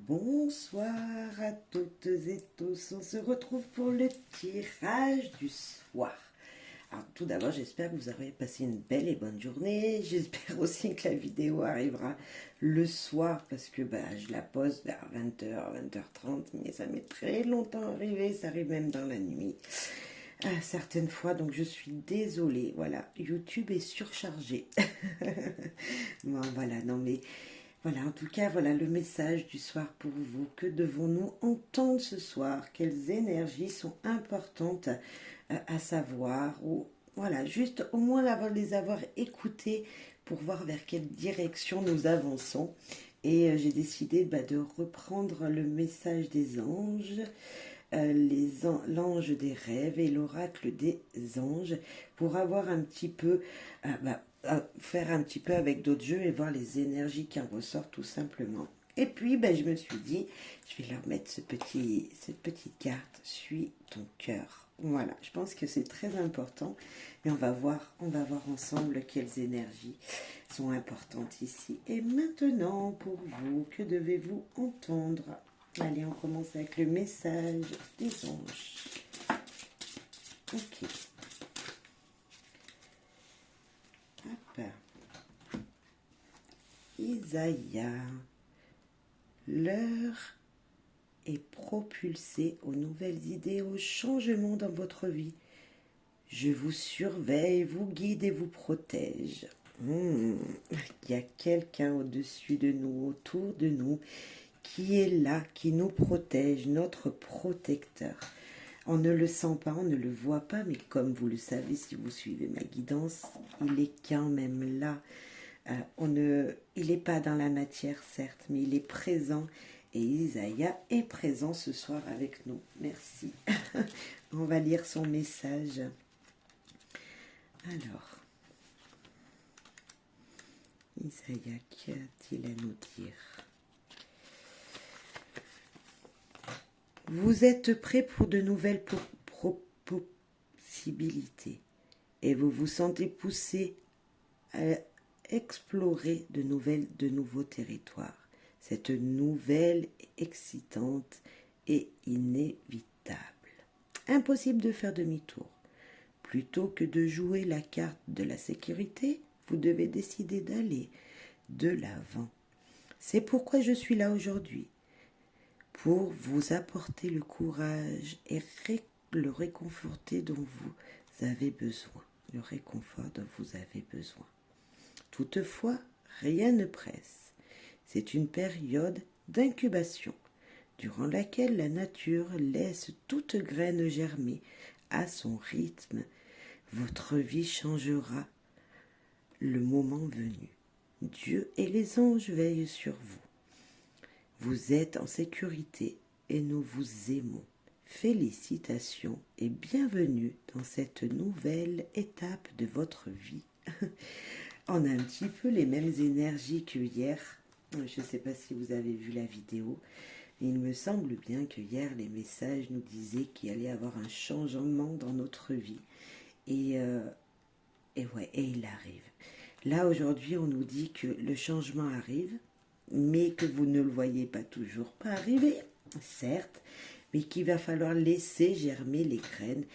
Bonsoir à toutes et tous, on se retrouve pour le tirage du soir. Alors tout d'abord, j'espère que vous aurez passé une belle et bonne journée. J'espère aussi que la vidéo arrivera le soir parce que je la poste vers 20h, 20h30, mais ça met très longtemps à arriver, ça arrive même dans la nuit. Certaines fois, donc je suis désolée, voilà, YouTube est surchargé. Bon, voilà, non mais voilà, en tout cas, voilà le message du soir pour vous. Que devons-nous entendre ce soir? Quelles énergies sont importantes à savoir? Ou voilà, juste au moins les avoir écoutées pour voir vers quelle direction nous avançons. Et j'ai décidé de reprendre le message des anges, l'ange des rêves et l'oracle des anges pour avoir un petit peu, faire un petit peu avec d'autres jeux et voir les énergies qui en ressortent tout simplement. Et puis je me suis dit, je vais leur mettre cette petite carte, suis ton cœur. Voilà, je pense que c'est très important et on va voir ensemble quelles énergies sont importantes ici. Et maintenant, pour vous, que devez-vous entendre? Allez, on commence avec le message des anges. Ok. Hop. Isaïe, l'heure est propulsée aux nouvelles idées, aux changements dans votre vie. Je vous surveille, vous guide et vous protège. Il y a quelqu'un au-dessus de nous, autour de nous, qui est là, qui nous protège, notre protecteur. On ne le sent pas, on ne le voit pas, mais comme vous le savez, si vous suivez ma guidance, il est quand même là. Il n'est pas dans la matière, certes, mais il est présent. Et Isaïe est présent ce soir avec nous. Merci. On va lire son message. Alors, Isaïe, qu'a-t-il à nous dire? Vous êtes prêt pour de nouvelles possibilités et vous vous sentez poussé à explorer de nouveaux territoires. Cette nouvelle est excitante et inévitable. Impossible de faire demi-tour. Plutôt que de jouer la carte de la sécurité, vous devez décider d'aller de l'avant. C'est pourquoi je suis là aujourd'hui, pour vous apporter le courage et le réconforter dont vous avez besoin. Le réconfort dont vous avez besoin. Toutefois, rien ne presse. C'est une période d'incubation, durant laquelle la nature laisse toute graine germer à son rythme. Votre vie changera le moment venu. Dieu et les anges veillent sur vous. Vous êtes en sécurité et nous vous aimons. Félicitations et bienvenue dans cette nouvelle étape de votre vie. On a un petit peu les mêmes énergies que hier. Je ne sais pas si vous avez vu la vidéo. Il me semble bien que hier, les messages nous disaient qu'il allait y avoir un changement dans notre vie. Et il arrive. Là, aujourd'hui, on nous dit que le changement arrive, mais que vous ne le voyez pas toujours pas arriver, certes, mais qu'il va falloir laisser germer les graines,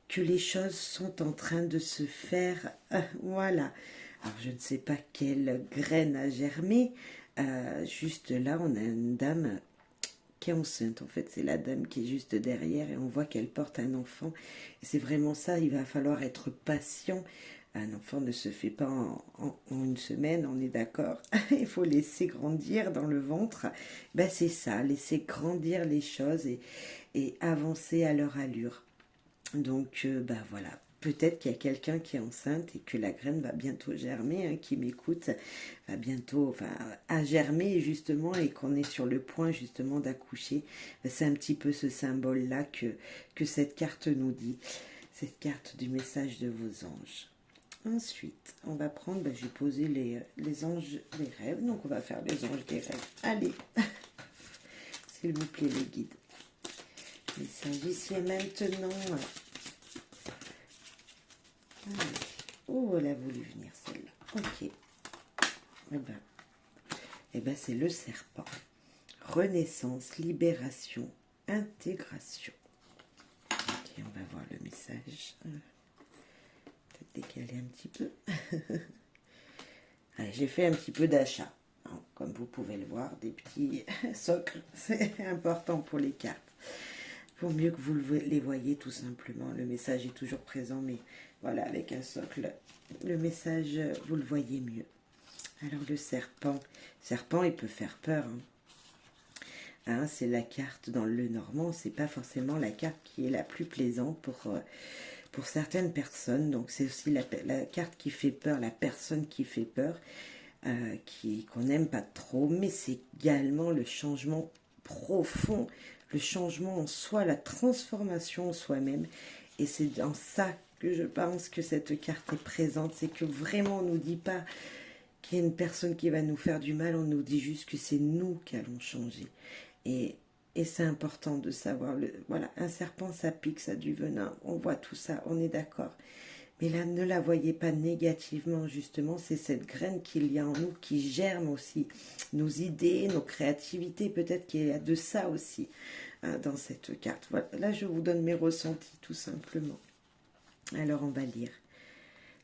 que les choses sont en train de se faire. Voilà. Alors, je ne sais pas quelle graine a germé. Juste là, on a une dame qui est enceinte. En fait, c'est la dame qui est juste derrière et on voit qu'elle porte un enfant. Et c'est vraiment ça, il va falloir être patient. Un enfant ne se fait pas en une semaine, on est d'accord. Il faut laisser grandir dans le ventre. C'est ça, laisser grandir les choses et avancer à leur allure. Donc, voilà. Peut-être qu'il y a quelqu'un qui est enceinte et que la graine va bientôt germer, qui m'écoute, va bientôt, à germer justement et qu'on est sur le point justement d'accoucher. C'est un petit peu ce symbole-là que cette carte nous dit, cette carte du message de vos anges. Ensuite, on va prendre, je vais poser les anges des rêves, donc on va faire les anges des rêves. Allez, s'il vous plaît les guides. Message ici et maintenant. Oh, elle a voulu venir celle-là. Ok. C'est le serpent. renaissance, libération, intégration. Ok, on va voir le message. Peut-être décaler un petit peu. J'ai fait un petit peu d'achat. Comme vous pouvez le voir, des petits socles, c'est important pour les cartes. Pour mieux que vous les voyez tout simplement. Le message est toujours présent, mais voilà, avec un socle, le message, vous le voyez mieux. Alors le serpent, il peut faire peur. C'est la carte dans le Normand, c'est pas forcément la carte qui est la plus plaisante pour certaines personnes. Donc c'est aussi la carte qui fait peur, la personne qui fait peur. Qu'on n'aime pas trop, mais c'est également le changement profond, le changement en soi, la transformation en soi-même. Et c'est dans ça que je pense que cette carte est présente. C'est que vraiment on ne nous dit pas qu'il y a une personne qui va nous faire du mal, on nous dit juste que c'est nous qui allons changer. Et c'est important de savoir, voilà, un serpent ça pique, ça a du venin, on voit tout ça, on est d'accord. Mais là, ne la voyez pas négativement, justement, c'est cette graine qu'il y a en nous qui germe aussi nos idées, nos créativités, peut-être qu'il y a de ça aussi dans cette carte. Voilà, là, je vous donne mes ressentis, tout simplement. Alors, on va lire.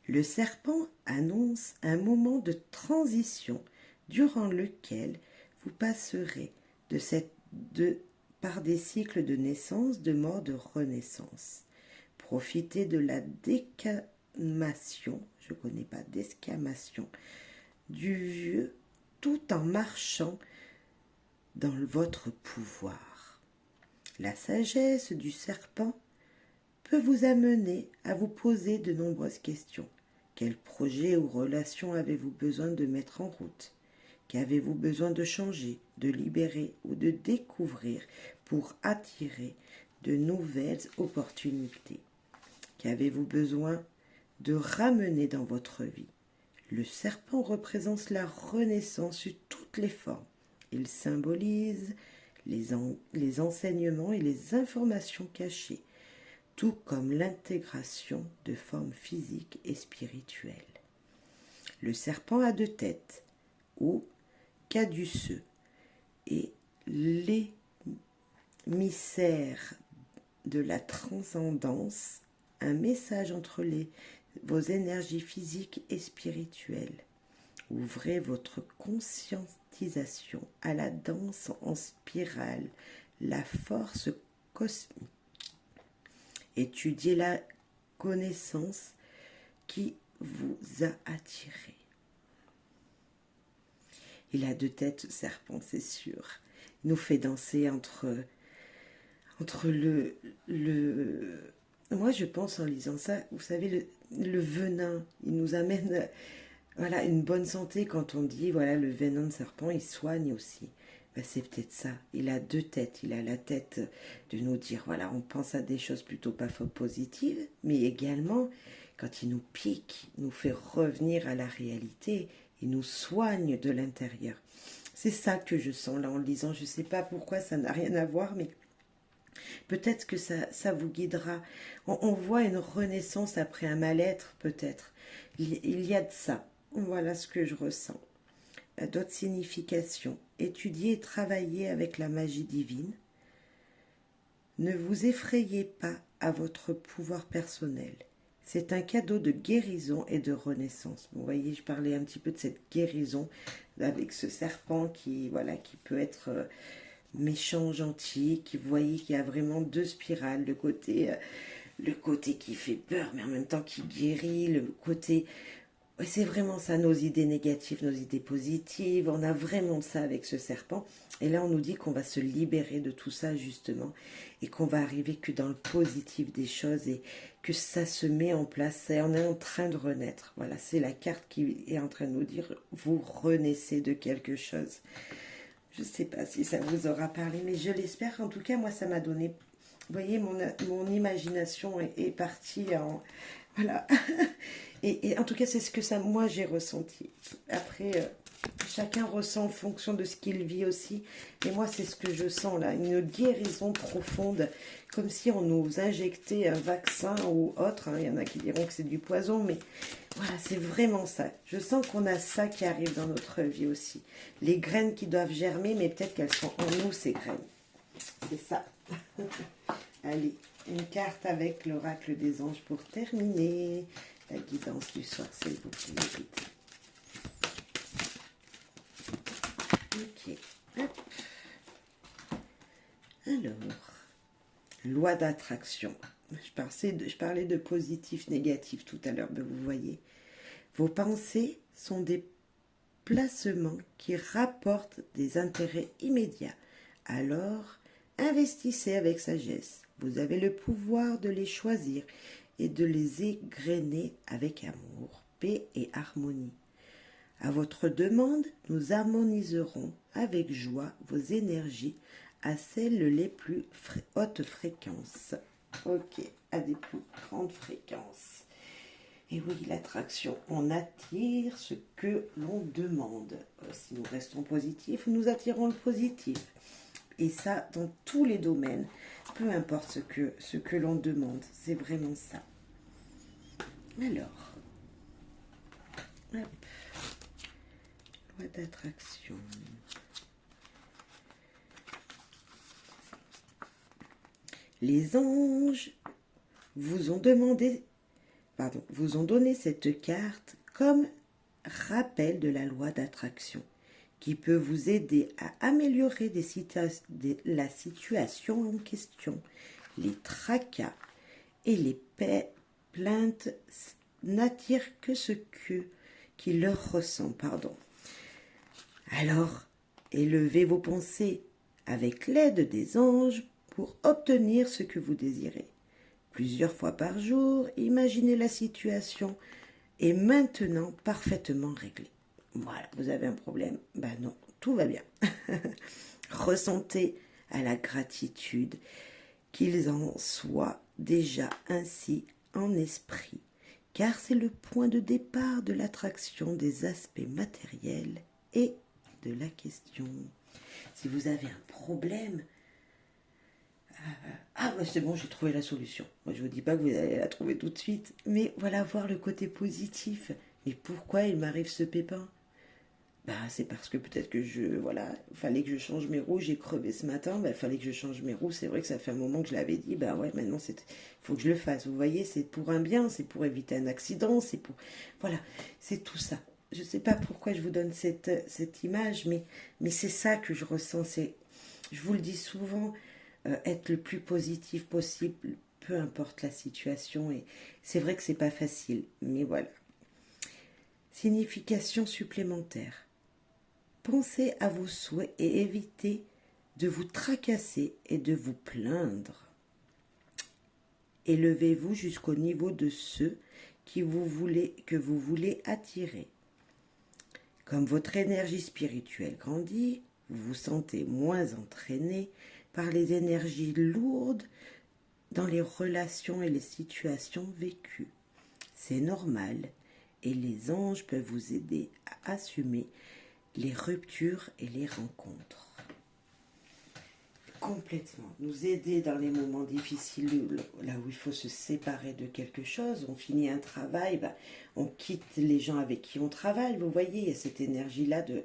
Le serpent annonce un moment de transition durant lequel vous passerez par des cycles de naissance, de mort, de renaissance. Profitez de la décamation, je ne connais pas, d'escamation du vieux tout en marchant dans votre pouvoir. La sagesse du serpent peut vous amener à vous poser de nombreuses questions. Quel projet ou relation avez-vous besoin de mettre en route? Qu'avez-vous besoin de changer, de libérer ou de découvrir pour attirer de nouvelles opportunités? Qu'avez-vous besoin de ramener dans votre vie? Le serpent représente la renaissance sous toutes les formes. Il symbolise les enseignements et les informations cachées, tout comme l'intégration de formes physiques et spirituelles. Le serpent a 2 têtes, ou caduceux, et l'émissaire de la transcendance, un message entre vos énergies physiques et spirituelles. Ouvrez votre conscientisation à la danse en spirale, la force cosmique. Étudiez la connaissance qui vous a attiré. Il a 2 têtes, ce serpent, c'est sûr. Il nous fait danser entre Moi, je pense en lisant ça, vous savez, le venin, il nous amène voilà, une bonne santé quand on dit, voilà, le venin de serpent, il soigne aussi. Ben, c'est peut-être ça. Il a 2 têtes. Il a la tête de nous dire, voilà, on pense à des choses plutôt pas positives, mais également, quand il nous pique, il nous fait revenir à la réalité, il nous soigne de l'intérieur. C'est ça que je sens là en lisant. Je ne sais pas pourquoi, ça n'a rien à voir, mais peut-être que ça vous guidera. On voit une renaissance après un mal-être, peut-être. Il y a de ça. Voilà ce que je ressens. D'autres significations. Étudiez et travaillez avec la magie divine. Ne vous effrayez pas à votre pouvoir personnel. C'est un cadeau de guérison et de renaissance. Vous voyez, je parlais un petit peu de cette guérison avec ce serpent qui peut être méchant, gentil, qui vous voyez qu'il y a vraiment 2 spirales, le côté qui fait peur, mais en même temps qui guérit, le côté... C'est vraiment ça, nos idées négatives, nos idées positives, on a vraiment ça avec ce serpent. Et là, on nous dit qu'on va se libérer de tout ça, justement, et qu'on va arriver que dans le positif des choses, et que ça se met en place, et on est en train de renaître. Voilà, c'est la carte qui est en train de nous dire, vous renaissez de quelque chose. Je ne sais pas si ça vous aura parlé, mais je l'espère. En tout cas, moi, ça m'a donné... Vous voyez, mon imagination est partie en... Voilà. Et en tout cas, c'est ce que moi, j'ai ressenti. Après, Chacun ressent en fonction de ce qu'il vit aussi. Et moi, c'est ce que je sens là, une guérison profonde, comme si on nous injectait un vaccin ou autre. Hein. Il y en a qui diront que c'est du poison, mais voilà, c'est vraiment ça. Je sens qu'on a ça qui arrive dans notre vie aussi. Les graines qui doivent germer, mais peut-être qu'elles sont en nous, ces graines. C'est ça. Allez, une carte avec l'oracle des anges pour terminer. La guidance du soir, s'il vous plaît. Ok. Hop. Alors, loi d'attraction. Je parlais de positif, négatif tout à l'heure, mais vous voyez. Vos pensées sont des placements qui rapportent des intérêts immédiats. Alors, investissez avec sagesse. Vous avez le pouvoir de les choisir et de les égrener avec amour, paix et harmonie. À votre demande, nous harmoniserons avec joie vos énergies à celles les plus hautes fréquences. Ok, à des plus grandes fréquences. Et oui, l'attraction, on attire ce que l'on demande. Si nous restons positifs, nous attirons le positif. Et ça, dans tous les domaines, peu importe ce que l'on demande, c'est vraiment ça. Alors, hop. Loi d'attraction. Les anges vous ont donné cette carte comme rappel de la loi d'attraction qui peut vous aider à améliorer la situation en question. Les tracas et les plaintes n'attirent que ce qui leur ressemble. Alors, élevez vos pensées avec l'aide des anges pour obtenir ce que vous désirez. Plusieurs fois par jour, imaginez la situation est maintenant parfaitement réglée. Voilà, vous avez un problème? Ben non, tout va bien. Ressentez à la gratitude qu'ils en soient déjà ainsi en esprit, car c'est le point de départ de l'attraction des aspects matériels et de la question. Si vous avez un problème, c'est bon, j'ai trouvé la solution. Moi, je vous dis pas que vous allez la trouver tout de suite, mais voilà, voir le côté positif. Mais pourquoi il m'arrive ce pépin? C'est parce que peut-être que fallait que je change mes roues, j'ai crevé ce matin, fallait que je change mes roues, c'est vrai que ça fait un moment que je l'avais dit, maintenant il faut que je le fasse, vous voyez, c'est pour un bien, c'est pour éviter un accident, voilà, c'est tout ça. Je ne sais pas pourquoi je vous donne cette image, mais c'est ça que je ressens, je vous le dis souvent, être le plus positif possible, peu importe la situation, et c'est vrai que c'est pas facile, mais voilà. Signification supplémentaire. Pensez à vos souhaits et évitez de vous tracasser et de vous plaindre. Élevez-vous jusqu'au niveau de ceux que vous voulez attirer. Comme votre énergie spirituelle grandit, vous vous sentez moins entraîné par les énergies lourdes dans les relations et les situations vécues. C'est normal et les anges peuvent vous aider à assumer les ruptures et les rencontres. Complètement. Nous aider dans les moments difficiles, là où il faut se séparer de quelque chose. On finit un travail, on quitte les gens avec qui on travaille. Vous voyez, il y a cette énergie-là de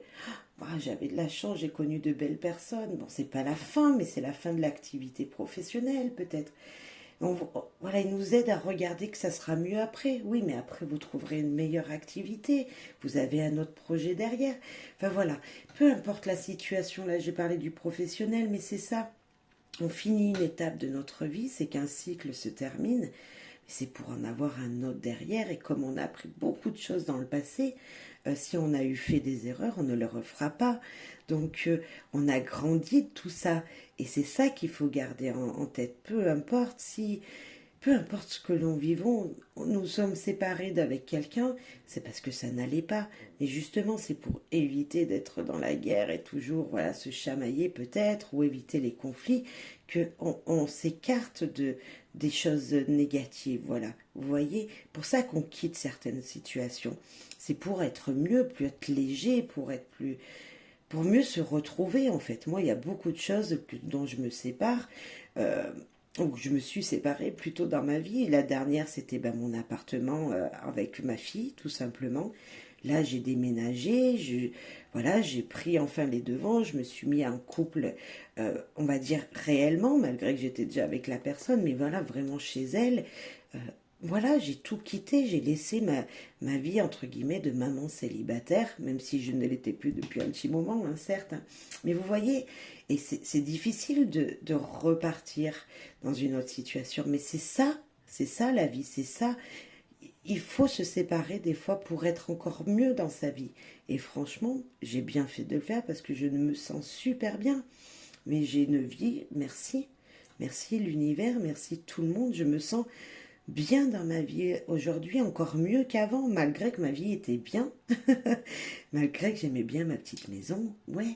j'avais de la chance, j'ai connu de belles personnes. Bon, c'est pas la fin, mais c'est la fin de l'activité professionnelle, peut-être. Il nous aide à regarder que ça sera mieux après. Oui, mais après, vous trouverez une meilleure activité. Vous avez un autre projet derrière. Peu importe la situation, là, j'ai parlé du professionnel, mais c'est ça. On finit une étape de notre vie, c'est qu'un cycle se termine. Mais c'est pour en avoir un autre derrière. Et comme on a appris beaucoup de choses dans le passé, si on a fait des erreurs, on ne les refera pas. Donc, on a grandi de tout ça. Et c'est ça qu'il faut garder en tête. Peu importe ce que l'on vivons, nous sommes séparés d'avec quelqu'un, c'est parce que ça n'allait pas. Mais justement, c'est pour éviter d'être dans la guerre et toujours se chamailler peut-être, ou éviter les conflits, qu'on s'écarte de des choses négatives, voilà. Vous voyez, pour ça qu'on quitte certaines situations. C'est pour être mieux, plus être léger, pour mieux se retrouver en fait. Moi, il y a beaucoup de choses dont je me sépare, ou que je me suis séparée plutôt dans ma vie. La dernière, c'était ben, mon appartement avec ma fille, tout simplement. Là, j'ai déménagé, voilà, j'ai pris enfin les devants, je me suis mis en couple, on va dire réellement, malgré que j'étais déjà avec la personne, mais voilà, vraiment chez elle. Euh, voilà, j'ai tout quitté, j'ai laissé ma vie, entre guillemets, de maman célibataire, même si je ne l'étais plus depuis un petit moment, hein, certes. Hein. Mais vous voyez, et c'est difficile de repartir dans une autre situation, mais c'est ça la vie, c'est ça il faut se séparer des fois pour être encore mieux dans sa vie. Et franchement, j'ai bien fait de le faire parce que je me sens super bien. Mais j'ai une vie, merci. Merci l'univers, merci tout le monde. Je me sens bien dans ma vie aujourd'hui, encore mieux qu'avant, malgré que ma vie était bien. Malgré que j'aimais bien ma petite maison, ouais.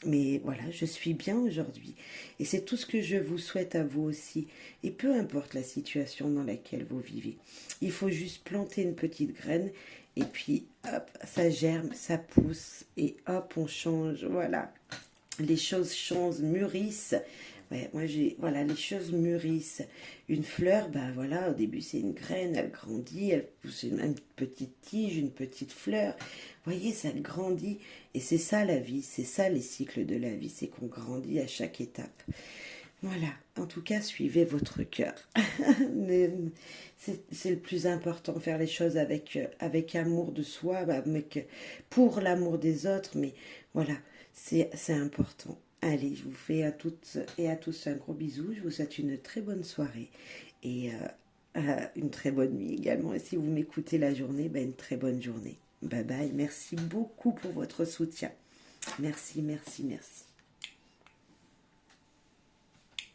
Mais voilà, je suis bien aujourd'hui. Et c'est tout ce que je vous souhaite à vous aussi. Et peu importe la situation dans laquelle vous vivez. Il faut juste planter une petite graine. Et puis, hop, ça germe, ça pousse. Et hop, on change. Voilà. Les choses changent, mûrissent. Ouais, moi voilà, les choses mûrissent. Une fleur, ben voilà, au début c'est une graine, elle grandit, elle pousse une petite tige, une petite fleur. Vous voyez, ça grandit. Et c'est ça la vie, c'est ça les cycles de la vie, c'est qu'on grandit à chaque étape. Voilà, en tout cas, suivez votre cœur. C'est le plus important, faire les choses avec amour de soi, pour l'amour des autres, mais voilà, c'est important. Allez, je vous fais à toutes et à tous un gros bisou. Je vous souhaite une très bonne soirée et une très bonne nuit également. Et si vous m'écoutez la journée, ben une très bonne journée. Bye bye. Merci beaucoup pour votre soutien. Merci, merci, merci.